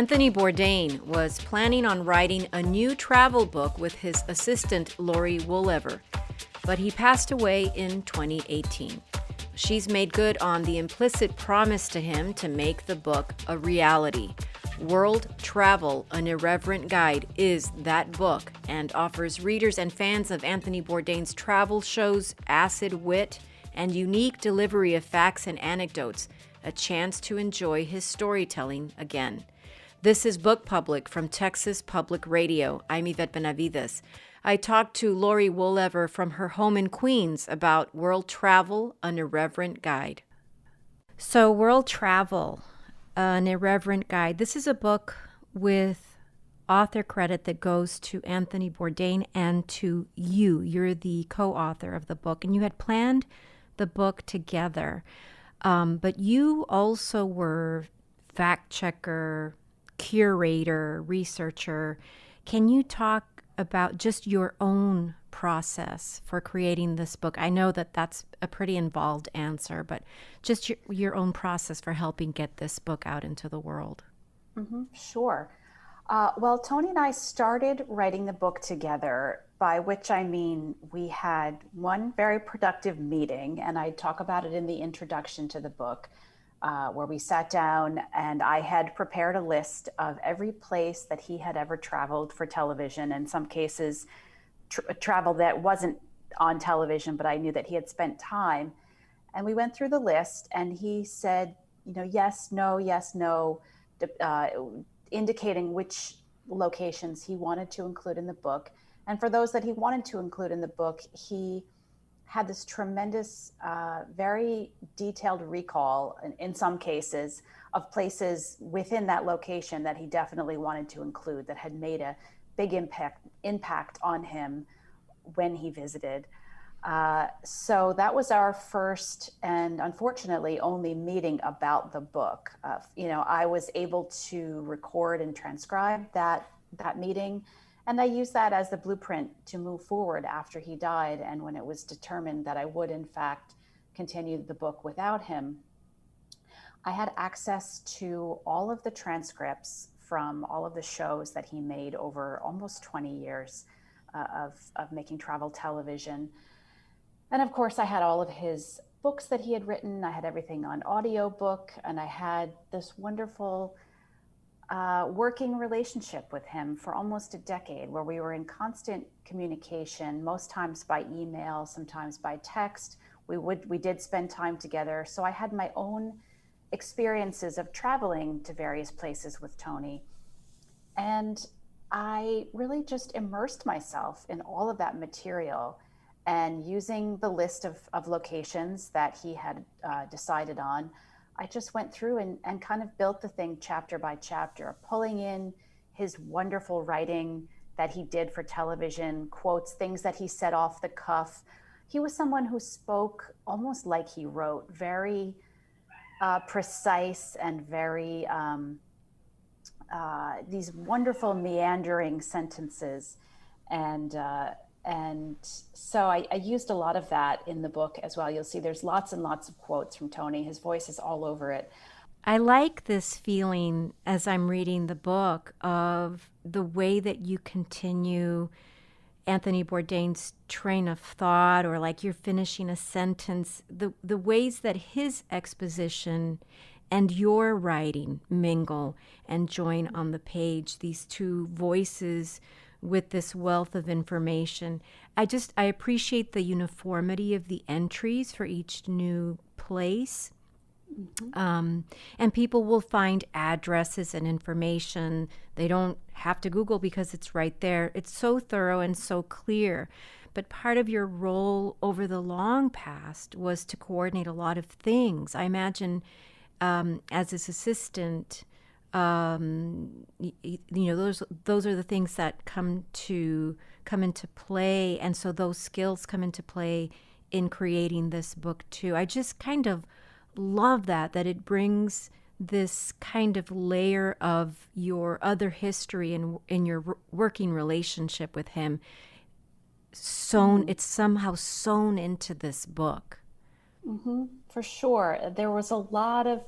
Anthony Bourdain was planning on writing a new travel book with his assistant, Laurie Woolever, but he passed away in 2018. She's made good on the implicit promise to him to make the book a reality. World Travel, an Irreverent Guide is that book and offers readers and fans of Anthony Bourdain's travel shows, acid wit, and unique delivery of facts and anecdotes a chance to enjoy his storytelling again. This is Book Public from Texas Public Radio. I'm Yvette Benavides. I talked to Laurie Woolever from her home in Queens about World Travel, an Irreverent Guide. So World Travel, an Irreverent Guide. This is a book with author credit that goes to Anthony Bourdain and to you. You're the co-author of the book, and you had planned the book together. But you also were fact checker, curator, researcher. Can you talk about just your own process for creating this book? I know that that's a pretty involved answer, but just your own process for helping get this book out into the world. Sure. Well, Tony and I started writing the book together, by which I mean we had one very productive meeting, and I talk about it in the introduction to the book, where we sat down and I had prepared a list of every place that he had ever traveled for television. In some cases, travel that wasn't on television, but I knew that he had spent time. And we went through the list and he said, yes, no, indicating which locations he wanted to include in the book. And for those that he wanted to include in the book, he had this tremendous, very detailed recall, in some cases, of places within that location that he definitely wanted to include, that had made a big impact on him when he visited. So that was our first and unfortunately only meeting about the book. I was able to record and transcribe that meeting, and I used that as the blueprint to move forward after he died. And when it was determined that I would in fact continue the book without him, I had access to all of the transcripts from all of the shows that he made over almost 20 years of making travel television. And of course, I had all of his books that he had written. I had everything on audiobook, and I had this wonderful working relationship with him for almost a decade, where we were in constant communication, most times by email, sometimes by text. We did spend time together. So I had my own experiences of traveling to various places with Tony. And I really just immersed myself in all of that material, and using the list of locations that he had decided on, I just went through and kind of built the thing chapter by chapter, pulling in his wonderful writing that he did for television, quotes, things that he said off the cuff. He was someone who spoke almost like he wrote, very precise and very, these wonderful meandering sentences. And so I used a lot of that in the book as well. You'll see there's lots and lots of quotes from Tony. His voice is all over it. I like this feeling as I'm reading the book of the way that you continue Anthony Bourdain's train of thought, or like you're finishing a sentence, the ways that his exposition and your writing mingle and join on the page, these two voices with this wealth of information. I appreciate the uniformity of the entries for each new place. And people will find addresses and information. They don't have to Google because it's right there. It's so thorough and so clear. But part of your role over the long past was to coordinate a lot of things. I imagine as his assistant, those are the things that come into play, and so those skills come into play in creating this book too. I just kind of love that it brings this kind of layer of your other history in your working relationship with him. It's somehow sewn into this book. For sure. There was a lot of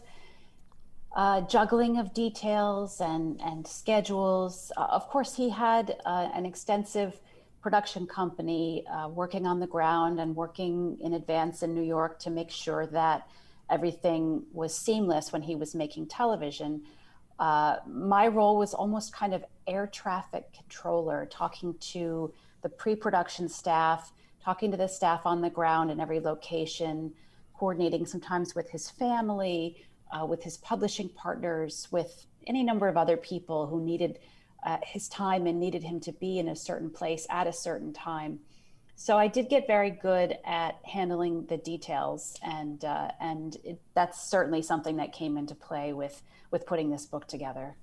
juggling of details and schedules. Of course, he had an extensive production company working on the ground and working in advance in New York to make sure that everything was seamless when he was making television. My role was almost kind of air traffic controller, talking to the pre-production staff, talking to the staff on the ground in every location, coordinating sometimes with his family, with his publishing partners, with any number of other people who needed his time and needed him to be in a certain place at a certain time. So I did get very good at handling the details, and that's certainly something that came into play with putting this book together.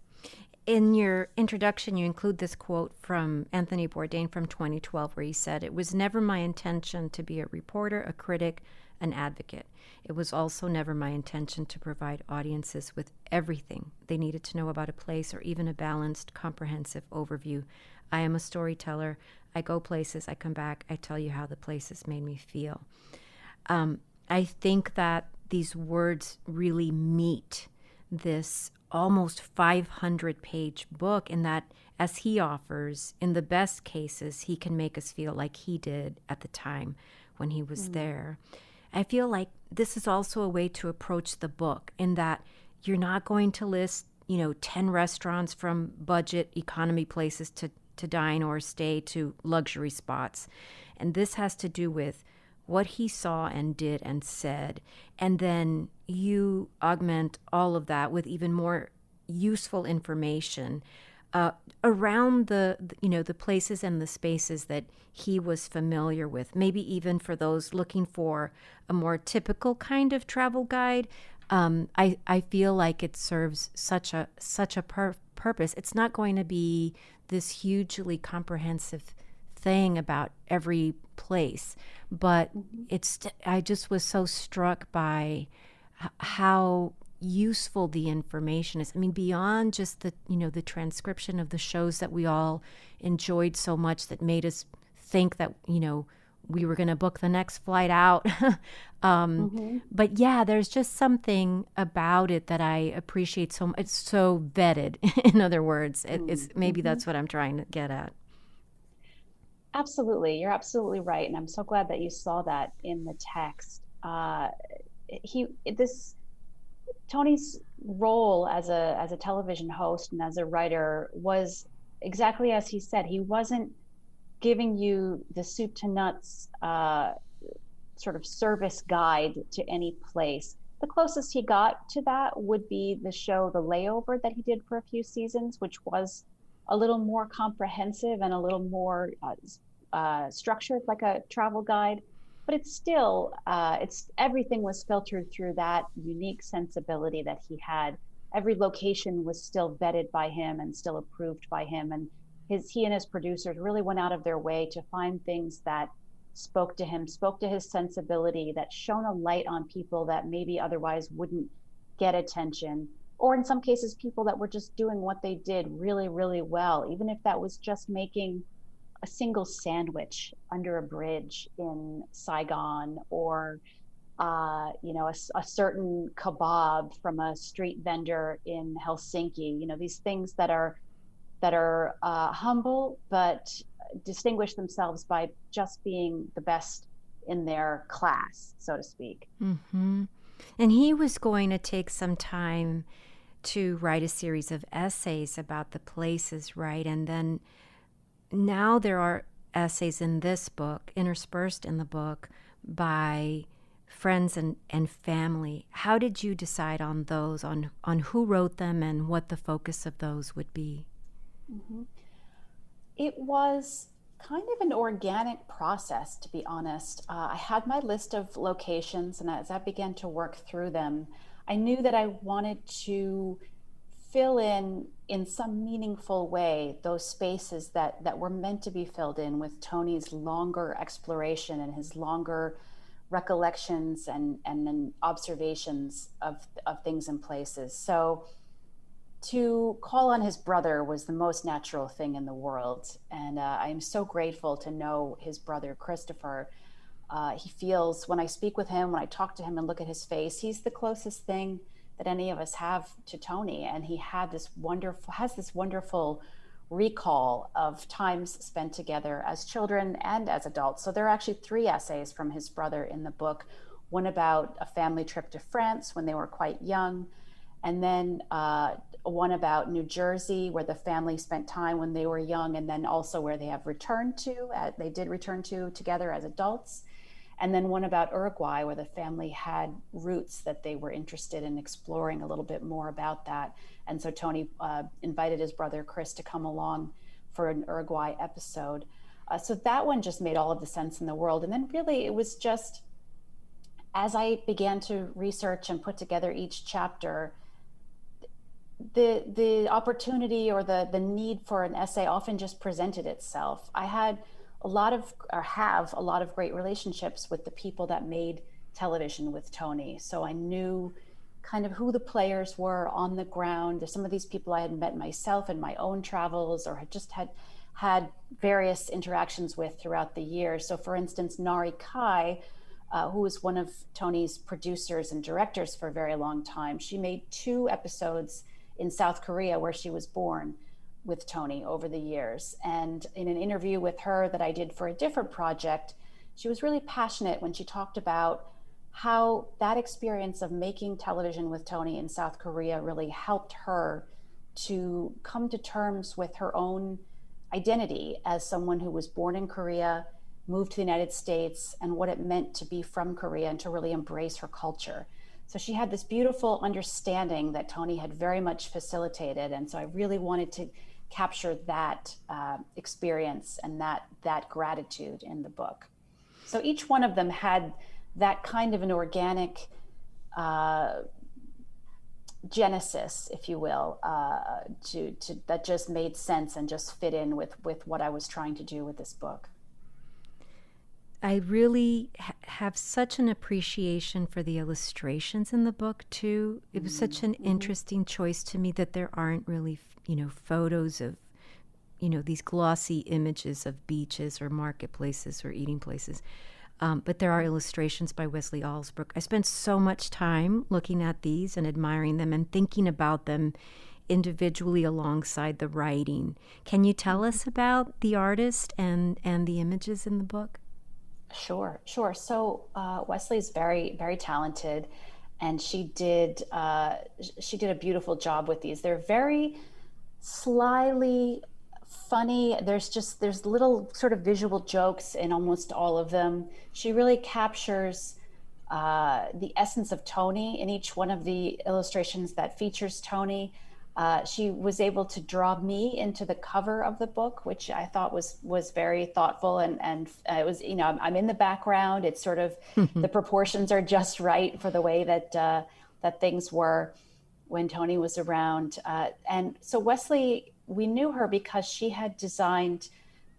In your introduction, you include this quote from Anthony Bourdain from 2012, where he said, "It was never my intention to be a reporter, a critic, an advocate. It was also never my intention to provide audiences with everything they needed to know about a place or even a balanced, comprehensive overview. I am a storyteller. I go places, I come back, I tell you how the places made me feel." I think that these words really meet this almost 500-page book, in that, as he offers, in the best cases, he can make us feel like he did at the time when he was there. I feel like this is also a way to approach the book, in that you're not going to list, 10 restaurants from budget economy places to dine or stay to luxury spots. And this has to do with what he saw and did and said. And then you augment all of that with even more useful information around the places and the spaces that he was familiar with. Maybe even for those looking for a more typical kind of travel guide. I feel like it serves such a purpose. It's not going to be this hugely comprehensive thing about every place, but I just was so struck by how useful the information is. I mean, beyond just the transcription of the shows that we all enjoyed so much, that made us think that we were going to book the next flight out. But yeah, there's just something about it that I appreciate so much. It's so vetted. In other words, it's maybe that's what I'm trying to get at. Absolutely, you're absolutely right, and I'm so glad that you saw that in the text. He this Tony's role as a television host and as a writer was exactly as he said. He wasn't giving you the soup to nuts sort of service guide to any place. The closest he got to that would be the show The Layover that he did for a few seasons, which was a little more comprehensive and a little more structured, like a travel guide. But it's still, everything was filtered through that unique sensibility that he had. Every location was still vetted by him and still approved by him, and he and his producers really went out of their way to find things that spoke to him, spoke to his sensibility, that shone a light on people that maybe otherwise wouldn't get attention, or in some cases, people that were just doing what they did really, really well, even if that was just making a single sandwich under a bridge in Saigon, or a certain kebab from a street vendor in Helsinki. These things that are humble but distinguish themselves by just being the best in their class, so to speak. Mm-hmm. And he was going to take some time to write a series of essays about the places, right? And then now there are essays in this book, interspersed in the book, by friends and family. How did you decide on those, on who wrote them and what the focus of those would be? Mm-hmm. It was kind of an organic process, to be honest. I had my list of locations, and as I began to work through them, I knew that I wanted to fill in some meaningful way those spaces that were meant to be filled in with Tony's longer exploration and his longer recollections and observations of things and places. So to call on his brother was the most natural thing in the world. And I am so grateful to know his brother, Christopher. He feels, when I speak with him, when I talk to him and look at his face, he's the closest thing that any of us have to Tony. And he has this wonderful recall of times spent together as children and as adults. So there are actually 3 essays from his brother in the book, one about a family trip to France when they were quite young, and then one about New Jersey, where the family spent time when they were young, and then also where they have they did return to together as adults. And then one about Uruguay, where the family had roots that they were interested in exploring a little bit more about that. And so Tony invited his brother Chris to come along for an Uruguay episode. So that one just made all of the sense in the world. And then really it was just, as I began to research and put together each chapter, the opportunity or the need for an essay often just presented itself. I had have a lot of great relationships with the people that made television with Tony. So I knew kind of who the players were on the ground. There's some of these people I had met myself in my own travels, or had just had various interactions with throughout the years. So for instance, Nari Kai, who was one of Tony's producers and directors for a very long time, she made 2 episodes in South Korea, where she was born, with Tony over the years. And in an interview with her that I did for a different project, she was really passionate when she talked about how that experience of making television with Tony in South Korea really helped her to come to terms with her own identity as someone who was born in Korea, moved to the United States, and what it meant to be from Korea and to really embrace her culture. So she had this beautiful understanding that Tony had very much facilitated. And so I really wanted to capture that experience and that gratitude in the book. So each one of them had that kind of an organic genesis, if you will, to that just made sense and just fit in with what I was trying to do with this book. I really have such an appreciation for the illustrations in the book too. It was such an interesting choice to me that there aren't really, photos of, these glossy images of beaches or marketplaces or eating places. But there are illustrations by Wesley Alsbrook. I spent so much time looking at these and admiring them and thinking about them individually alongside the writing. Can you tell us about the artist and the images in the book? Sure. So Wesley's very, very talented, and she did a beautiful job with these. They're very slyly funny. There's little sort of visual jokes in almost all of them. She really captures the essence of Tony in each one of the illustrations that features Tony. She was able to draw me into the cover of the book, which I thought was very thoughtful, and it was, I'm in the background. It's sort of the proportions are just right for the way that things were when Tony was around. And so Wesley, we knew her because she had designed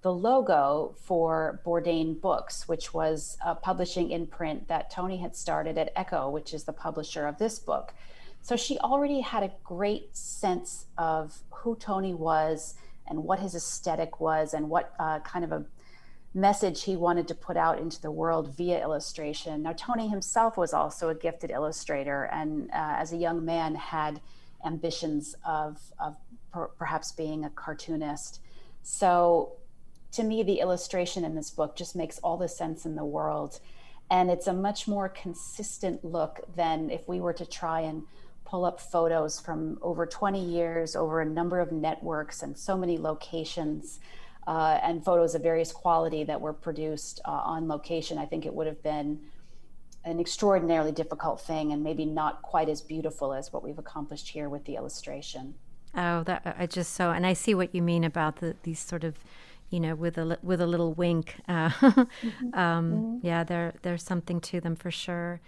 the logo for Bourdain Books, which was a publishing imprint that Tony had started at Echo, which is the publisher of this book. So she already had a great sense of who Tony was and what his aesthetic was and what kind of a message he wanted to put out into the world via illustration. Now, Tony himself was also a gifted illustrator, and as a young man had ambitions of perhaps being a cartoonist. So to me, the illustration in this book just makes all the sense in the world. And it's a much more consistent look than if we were to try and pull up photos from over 20 years, over a number of networks and so many locations, and photos of various quality that were produced on location. I think it would have been an extraordinarily difficult thing, and maybe not quite as beautiful as what we've accomplished here with the illustration. Oh, that and I see what you mean about these sort of, with a little wink. Yeah, there's something to them for sure.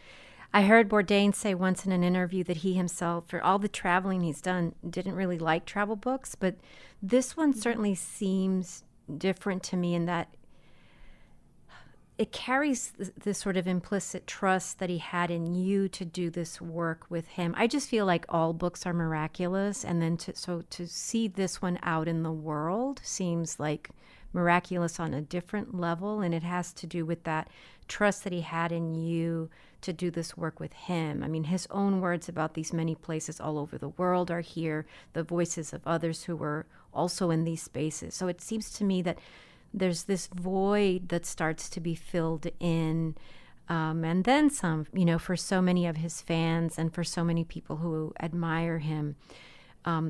I heard Bourdain say once in an interview that he himself, for all the traveling he's done, didn't really like travel books, but this one certainly seems different to me in that it carries this sort of implicit trust that he had in you to do this work with him. I just feel like all books are miraculous, and then to see this one out in the world seems like miraculous on a different level, and it has to do with that trust that he had in you to do this work with him. I mean, his own words about these many places all over the world are here, the voices of others who were also in these spaces. So it seems to me that there's this void that starts to be filled in, and then some, for so many of his fans and for so many people who admire him.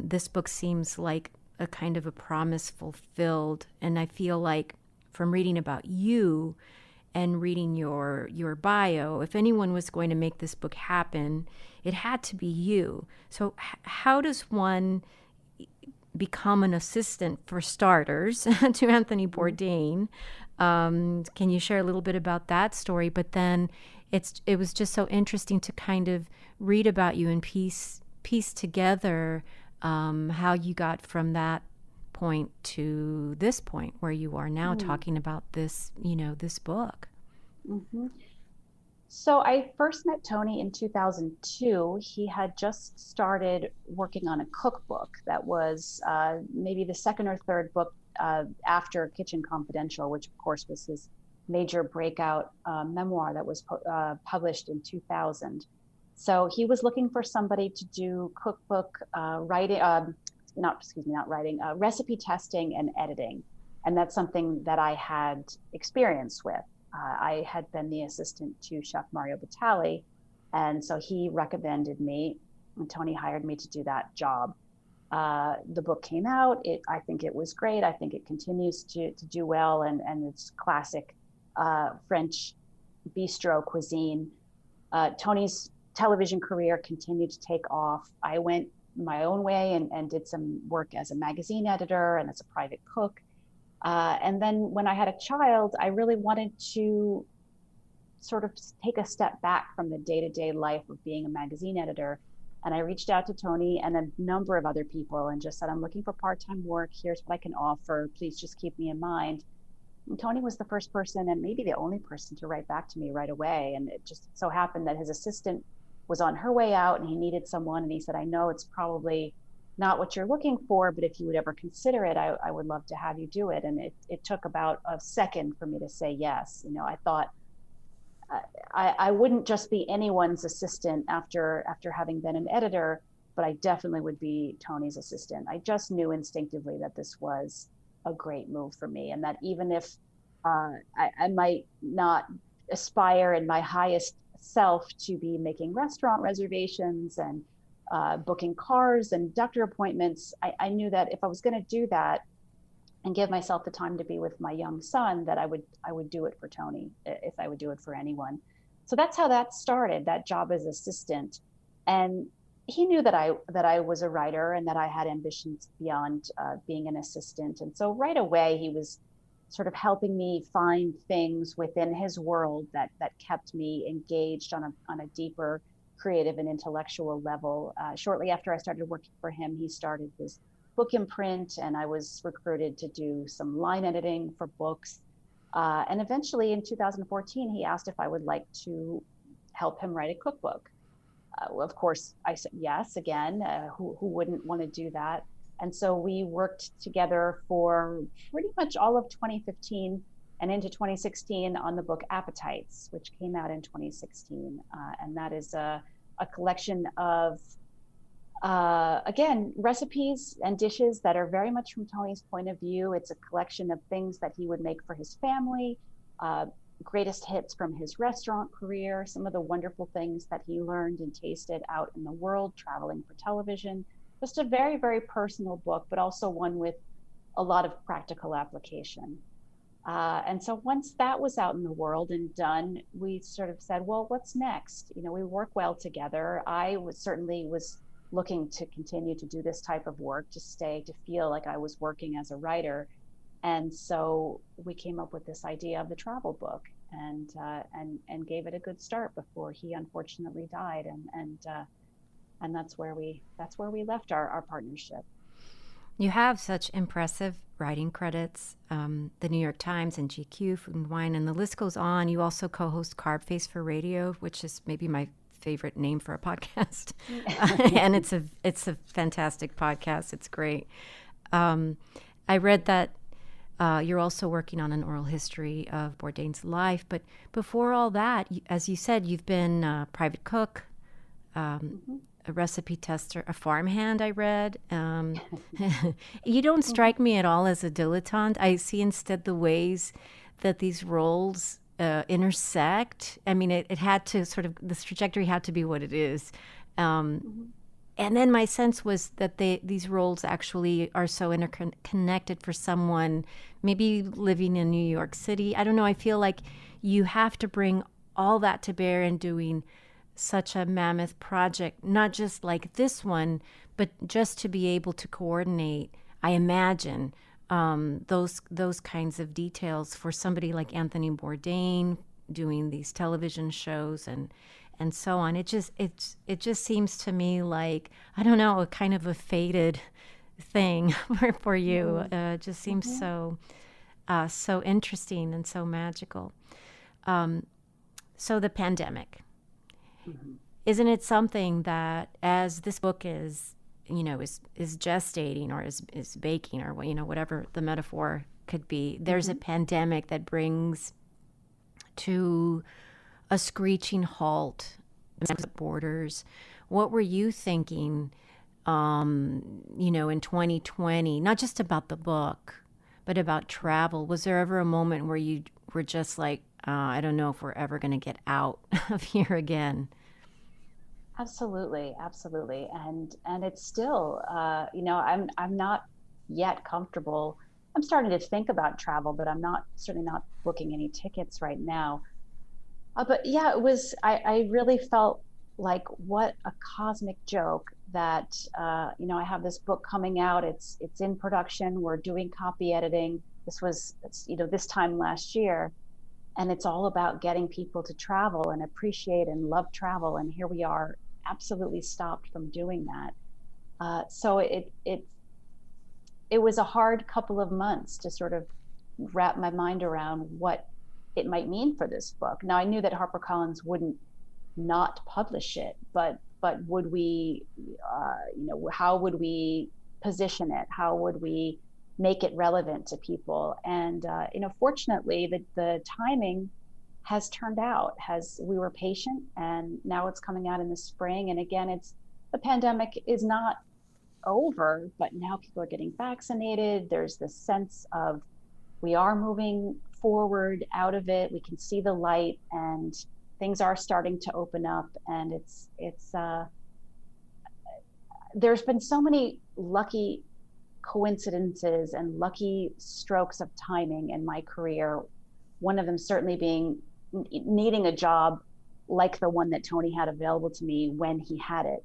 This book seems like a kind of a promise fulfilled. And I feel like from reading about you and reading your bio, if anyone was going to make this book happen, it had to be you. So how does one become an assistant, for starters, to Anthony Bourdain? Can you share a little bit about that story? But then it was just so interesting to kind of read about you and piece together how you got from that point to this point where you are now talking about this, this book. Mm-hmm. So I first met Tony in 2002. He had just started working on a cookbook that was maybe the second or third book after Kitchen Confidential, which of course was his major breakout memoir that was published in 2000. So he was looking for somebody to do cookbook recipe testing and editing. And that's something that I had experience with. I had been the assistant to Chef Mario Batali. And so he recommended me, and Tony hired me to do that job. The book came out. I think it was great. I think it continues to do well. And it's classic French bistro cuisine. Tony's television career continued to take off. I went my own way and did some work as a magazine editor and as a private cook. And then when I had a child, I really wanted to sort of take a step back from the day-to-day life of being a magazine editor. And I reached out to Tony and a number of other people and just said, I'm looking for part-time work. Here's what I can offer. Please just keep me in mind. And Tony was the first person and maybe the only person to write back to me right away. And it just so happened that his assistant was on her way out and he needed someone. And he said, I know it's probably not what you're looking for, but if you would ever consider it, I would love to have you do it. And it took about a second for me to say yes. I thought I wouldn't just be anyone's assistant after having been an editor, but I definitely would be Tony's assistant. I just knew instinctively that this was a great move for me, and that even if I might not aspire in my highest self to be making restaurant reservations and booking cars and doctor appointments, I knew that if I was going to do that and give myself the time to be with my young son, that I would do it for Tony if I would do it for anyone. So that's how that started, that job as assistant. And he knew that I was a writer and that I had ambitions beyond being an assistant. And so right away, he was sort of helping me find things within his world that kept me engaged on a deeper creative and intellectual level. Shortly after I started working for him, he started his book imprint, and I was recruited to do some line editing for books. And eventually in 2014, he asked if I would like to help him write a cookbook. Of course, I said yes again. Who wouldn't want to do that? And so we worked together for pretty much all of 2015 and into 2016 on the book Appetites, which came out in 2016. And that is a collection of, again, recipes and dishes that are very much from Tony's point of view. It's a collection of things that he would make for his family, greatest hits from his restaurant career, some of the wonderful things that he learned and tasted out in the world, traveling for television. Just a very, very personal book, but also one with a lot of practical application. And so once that was out in the world and done, we sort of said, well, what's next? We work well together. I certainly was looking to continue to do this type of work, to feel like I was working as a writer. And so we came up with this idea of the travel book and gave it a good start before he unfortunately died. And that's where we left our partnership. You have such impressive writing credits, the New York Times and GQ, Food and Wine, and the list goes on. You also co-host Carb Face for Radio, which is maybe my favorite name for a podcast. And it's a fantastic podcast. It's great. I read that You're also working on an oral history of Bourdain's life. But before all that, as you said, you've been a private cook, a recipe tester, a farmhand, I read. You don't strike me at all as a dilettante. I see instead the ways that these roles intersect. I mean, it had to sort of, this trajectory had to be what it is. And then my sense was that these roles actually are so interconnected for someone maybe living in New York City. I don't know. I feel like you have to bring all that to bear in doing such a mammoth project, not just like this one, but just to be able to coordinate, I imagine, those kinds of details for somebody like Anthony Bourdain doing these television shows and so on. It just seems to me like, I don't know, a kind of a fated thing for you. It just seems so interesting and so magical. So the pandemic. Isn't it something that, as this book is gestating or is baking or whatever the metaphor could be, there's a pandemic that brings to a screeching halt at borders. What were you thinking, in 2020, not just about the book, but about travel? Was there ever a moment where you were just like, I don't know if we're ever going to get out of here again? Absolutely, absolutely, and it's still, I'm not yet comfortable. I'm starting to think about travel, but I'm certainly not booking any tickets right now. But yeah, it was. I really felt like what a cosmic joke that I have this book coming out. It's in production. We're doing copy editing. This time last year, and it's all about getting people to travel and appreciate and love travel. And here we are, absolutely stopped from doing that. So it was a hard couple of months to sort of wrap my mind around what it might mean for this book. Now, I knew that HarperCollins wouldn't not publish it, but would we, how would we position it? How would we make it relevant to people? And fortunately, the timing has turned out. We were patient, and now it's coming out in the spring. And again, the pandemic is not over, but now people are getting vaccinated. There's this sense of we are moving forward out of it. We can see the light, and things are starting to open up. And there's been so many lucky coincidences and lucky strokes of timing in my career. One of them certainly being needing a job like the one that Tony had available to me when he had it.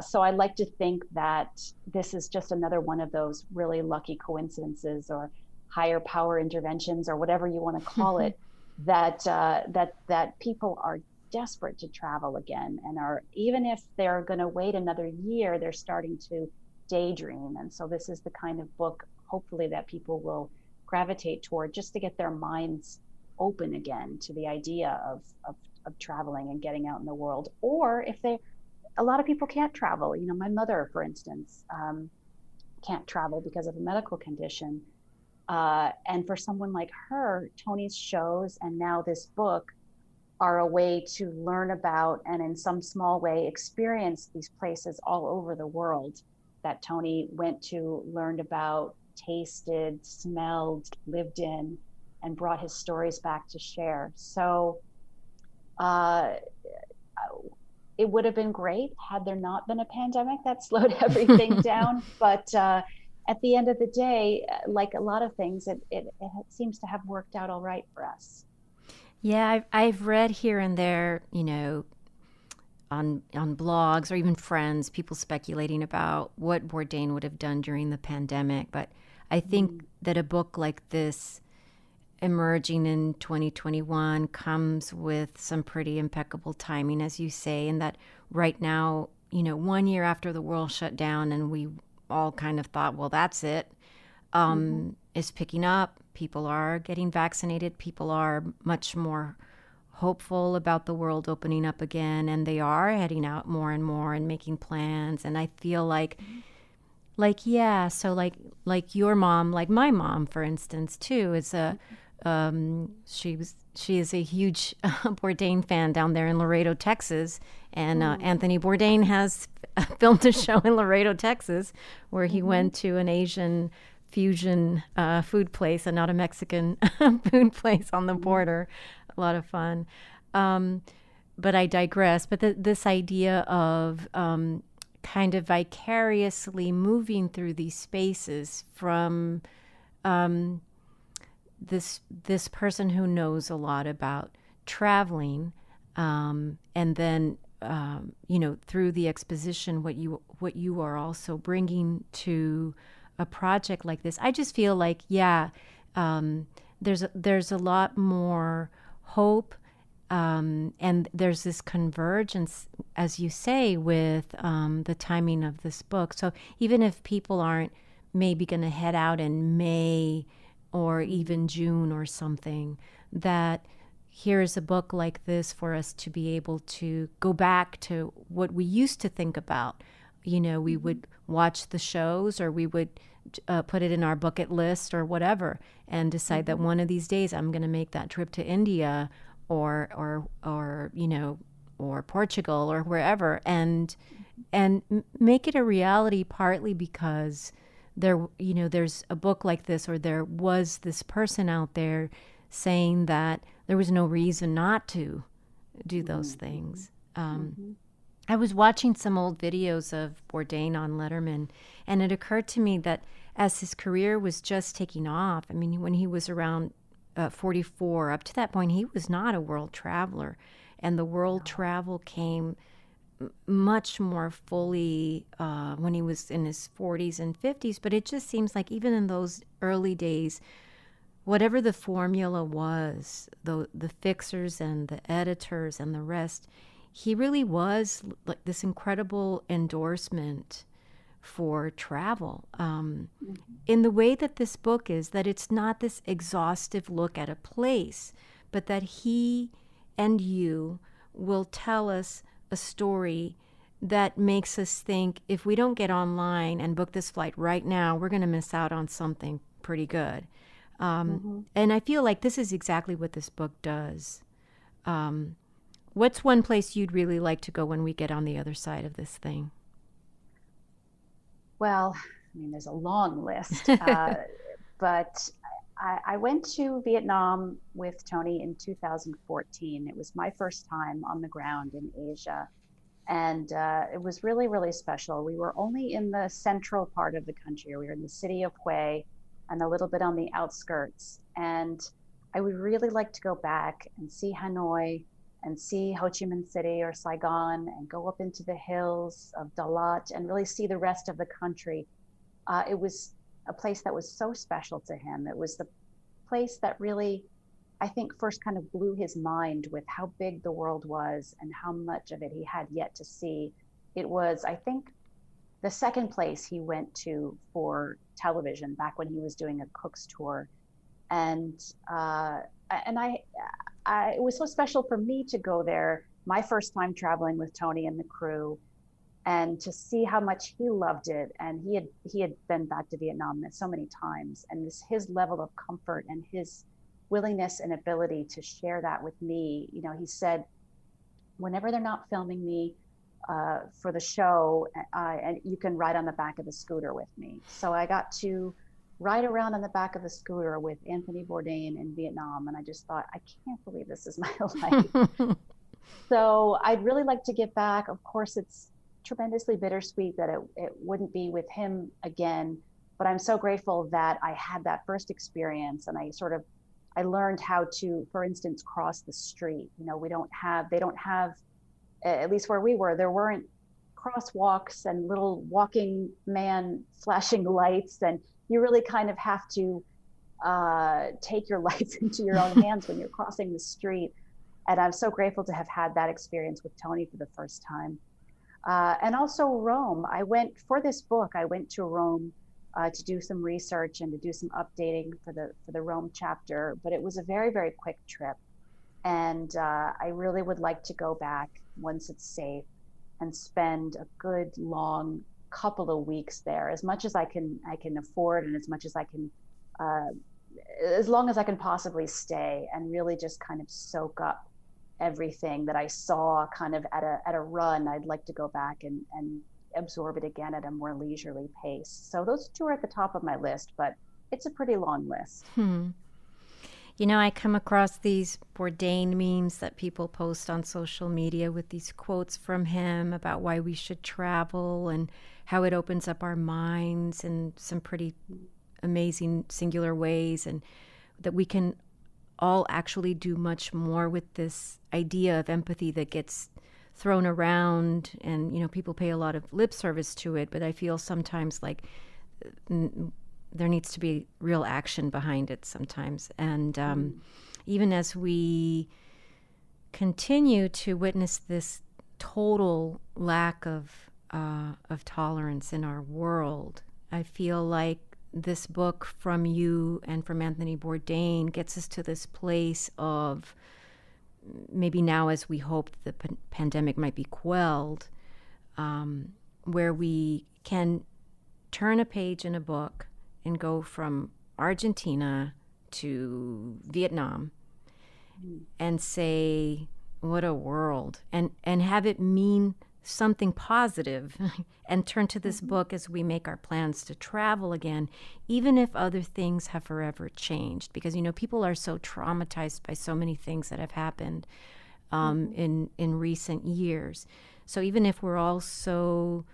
So I like to think that this is just another one of those really lucky coincidences or higher power interventions or whatever you want to call it, that people are desperate to travel again, and are, even if they're going to wait another year, they're starting to daydream. And so this is the kind of book, hopefully, that people will gravitate toward, just to get their minds open again to the idea of traveling and getting out in the world. Or if a lot of people can't travel. My mother, for instance, can't travel because of a medical condition. And for someone like her, Tony's shows and now this book are a way to learn about and in some small way experience these places all over the world that Tony went to, learned about, tasted, smelled, lived in, and brought his stories back to share. So it would have been great had there not been a pandemic that slowed everything down. But at the end of the day, like a lot of things, it seems to have worked out all right for us. Yeah, I've read here and there, on blogs or even friends, people speculating about what Bourdain would have done during the pandemic. But I think that a book like this, emerging in 2021, comes with some pretty impeccable timing, as you say, and that right now, 1 year after the world shut down and we all kind of thought, well, that's it, is picking up. People are getting vaccinated. People are much more hopeful about the world opening up again, and they are heading out more and more and making plans. And I feel like Like, yeah, so like your mom, like my mom, for instance, too, is a she is a huge Bourdain fan down there in Laredo, Texas, and Anthony Bourdain has filmed a show in Laredo, Texas, where he Mm-hmm. went to an Asian fusion food place and not a Mexican food place on the Mm-hmm. border. A lot of fun. Um, but I digress. But this idea of kind of vicariously moving through these spaces from um, this person who knows a lot about traveling, and then through the exposition, what you are also bringing to a project like this. I just feel like, yeah, there's a lot more hope, and there's this convergence, as you say, with the timing of this book. So even if people aren't maybe going to head out in May or Mm-hmm. even June or something, that here's a book like this for us to be able to go back to what we used to think about. We Mm-hmm. would watch the shows, or we would put it in our bucket list or whatever, and decide that Mm-hmm. one of these days I'm going to make that trip to India, or or Portugal or wherever, and make it a reality, partly because there's a book like this, or there was this person out there saying that there was no reason not to do those Mm-hmm. things. Mm-hmm. I was watching some old videos of Bourdain on Letterman, and it occurred to me that as his career was just taking off, I mean, when he was around 44, up to that point, he was not a world traveler. And the world No. travel came much more fully when he was in his 40s and 50s. But it just seems like even in those early days, whatever the formula was, the fixers and the editors and the rest, he really was like this incredible endorsement for travel. Mm-hmm. In the way that this book is, that it's not this exhaustive look at a place, but that he and you will tell us a story that makes us think, if we don't get online and book this flight right now, we're going to miss out on something pretty good. Mm-hmm. And I feel like this is exactly what this book does. What's one place you'd really like to go when we get on the other side of this thing? Well, I mean, there's a long list, but I went to Vietnam with Tony in 2014. It was my first time on the ground in Asia, and it was really, really special. We were only in the central part of the country. We were in the city of Hue and a little bit on the outskirts. And I would really like to go back and see Hanoi and see Ho Chi Minh City or Saigon and go up into the hills of Dalat and really see the rest of the country. It was a place that was so special to him. It was the place that really, I think, first kind of blew his mind with how big the world was and how much of it he had yet to see. It was, I think, the second place he went to for television back when he was doing a cook's tour. And uh, and it was so special for me to go there, my first time traveling with Tony and the crew, and to see how much he loved it. And he had been back to Vietnam so many times, and his level of comfort and his willingness and ability to share that with me. He said, whenever they're not filming me for the show, and you can ride on the back of the scooter with me. So I got to ride around on the back of the scooter with Anthony Bourdain in Vietnam, and I just thought, I can't believe this is my life. So I'd really like to get back. Of course, it's tremendously bittersweet that it wouldn't be with him again, but I'm so grateful that I had that first experience, and I learned how to, for instance, cross the street. They don't have, at least where we were, there weren't crosswalks and little walking man flashing lights, and you really kind of have to take your life into your own hands when you're crossing the street. And I'm so grateful to have had that experience with Tony for the first time. And also Rome. For this book, I went to Rome to do some research and to do some updating for the Rome chapter. But it was a very, very quick trip, and I really would like to go back once it's safe and spend a good long couple of weeks there, as much as I can afford, and as much as I can, as long as I can possibly stay, and really just kind of soak up everything that I saw kind of at a run. I'd like to go back and absorb it again at a more leisurely pace. So those two are at the top of my list, but it's a pretty long list. You know, I come across these Bourdain memes that people post on social media with these quotes from him about why we should travel and how it opens up our minds in some pretty amazing singular ways, and that we can all actually do much more with this idea of empathy that gets thrown around, and, you know, people pay a lot of lip service to it, but I feel sometimes like there needs to be real action behind it sometimes. And even as we continue to witness this total lack of tolerance in our world, I feel like this book from you and from Anthony Bourdain gets us to this place of, maybe now as we hope the pandemic might be quelled, where we can turn a page in a book and go from Argentina to Vietnam and say, what a world, and have it mean something positive, and turn to this book as we make our plans to travel again, even if other things have forever changed. Because, you know, people are so traumatized by so many things that have happened in recent years. So even if we're all so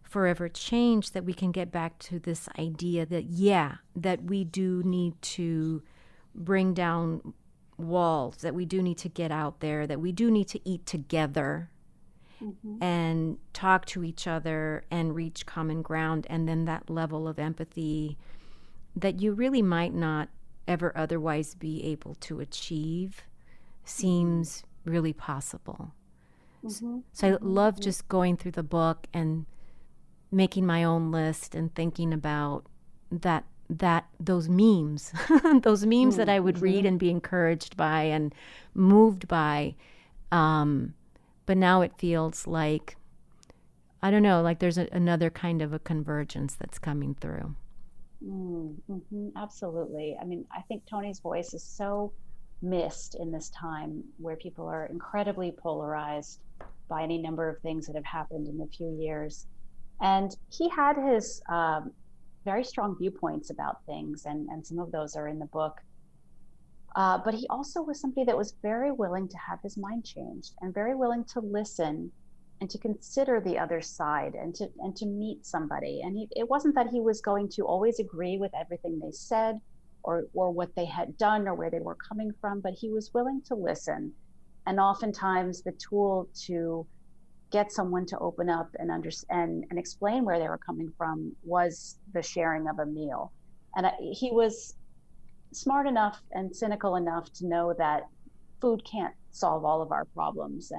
forever changed, that we can get back to this idea that, yeah, that we do need to bring down walls, that we do need to get out there, that we do need to eat together and talk to each other and reach common ground, and then that level of empathy that you really might not ever otherwise be able to achieve seems really possible. So I love just going through the book and making my own list and thinking about those memes, those memes that I would read and be encouraged by and moved by. But now it feels like, I don't know, like there's another kind of a convergence that's coming through. Absolutely. I mean, I think Tony's voice is so missed in this time where people are incredibly polarized by any number of things that have happened in a few years. And he had his very strong viewpoints about things, and some of those are in the book. But he also was somebody that was very willing to have his mind changed, and very willing to listen and to consider the other side, and to meet somebody. And it wasn't that he was going to always agree with everything they said or what they had done or where they were coming from, but he was willing to listen. And oftentimes the tool to get someone to open up and understand and explain where they were coming from was the sharing of a meal. And he was smart enough and cynical enough to know that food can't solve all of our problems,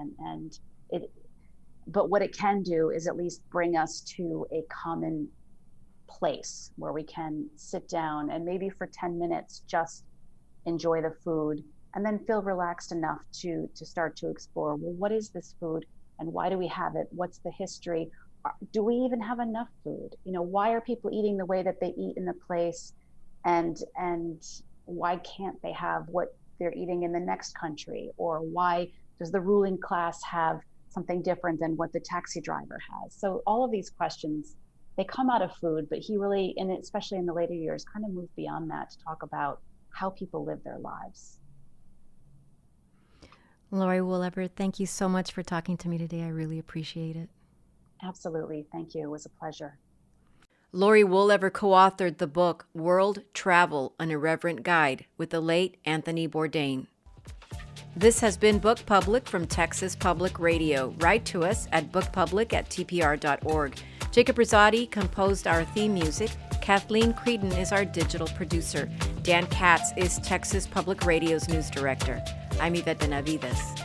but what it can do is at least bring us to a common place where we can sit down and maybe for 10 minutes just enjoy the food, and then feel relaxed enough to start to explore, well, what is this food and why do we have it? What's the history? Do we even have enough food? You know, why are people eating the way that they eat in the place? And why can't they have what they're eating in the next country? Or why does the ruling class have something different than what the taxi driver has? So all of these questions, they come out of food, but he really, and especially in the later years, kind of moved beyond that to talk about how people live their lives. Laurie Woolever, thank you so much for talking to me today. I really appreciate it. Absolutely. Thank you. It was a pleasure. Laurie Woolever co-authored the book World Travel, An Irreverent Guide with the late Anthony Bourdain. This has been Book Public from Texas Public Radio. Write to us at bookpublic@tpr.org. Jacob Rosati composed our theme music. Kathleen Creedon is our digital producer. Dan Katz is Texas Public Radio's news director. I'm Yvette Benavides.